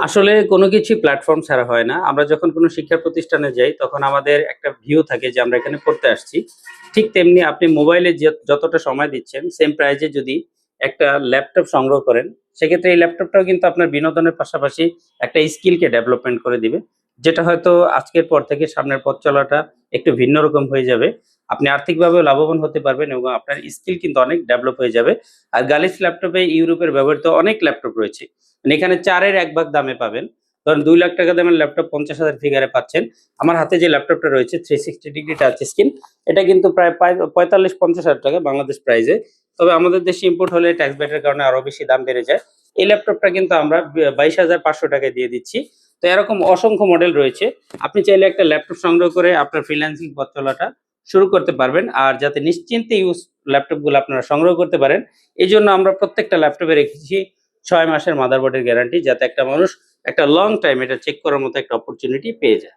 আসলে কোনো কিছুই প্ল্যাটফর্ম ছাড়া হয় না। আমরা যখন কোনো শিক্ষা প্রতিষ্ঠানে যাই তখন আমাদের একটা ভিউ থাকে যে আমরা এখানে পড়তে আসছি। ঠিক তেমনি আপনি মোবাইলে যতটা সময় দিচ্ছেন সেম প্রাইজে যদি একটা ল্যাপটপ সংগ্রহ করেন, সেক্ষেত্রে এই ল্যাপটপটাও কিন্তু আপনার বিনোদনের পাশাপাশি একটা স্কিলকে ডেভেলপমেন্ট করে দিবে। যেটা হয়তো আজকের পর থেকে সামনের পথ চলাটা একটু ভিন্ন রকম হয়ে যাবে। আপনি আর্থিকভাবেও লাভবান হতে পারবেন এবং আপনার স্কিল কিন্তু অনেক ডেভেলপ হয়ে যাবে। আর গ্যালিক্স ল্যাপটপে ইউরোপের ব্যবহৃত অনেক ল্যাপটপ রয়েছে। মানে এখানে ৪ এর ১ ভাগ দামে পাবেন। ধরেন ৳২,০০,০০০ দামের ল্যাপটপ ৫০,০০০ ফিগারে পাচ্ছেন। আমার হাতে যে ল্যাপটপটা রয়েছে 360 ডিগ্রি টাচ স্ক্রিন, এটা কিন্তু প্রায় ৪৫,০০০-৫০,০০০ বাংলাদেশ প্রাইজে। তবে আমাদের দেশে ইম্পোর্ট হলে ট্যাক্স ব্যাটের কারণে আরো বেশি দাম বেড়ে যায়। এই ল্যাপটপটা কিন্তু আমরা ২২,৫০০ টাকায় দিয়ে দিচ্ছি। তো এরকম অসংখ্য মডেল রয়েছে। আপনি চাইলে একটা ল্যাপটপ সংগ্রহ করে আপনার ফ্রিল্যান্সিং পথ চলাটা শুরু করতে পারবেন। আর যাতে নিশ্চিন্তে ল্যাপটপগুলো আপনারা সংগ্রহ করতে পারেন, এজন্য আমরা প্রত্যেকটা ল্যাপটপে রেখেছি ৬ মাসের মাদারবোর্ডের গ্যারান্টি, যাতে একটা মানুষ একটা লং টাইম এটা চেক করার মতো একটা অপরচুনিটি পেয়ে যায়।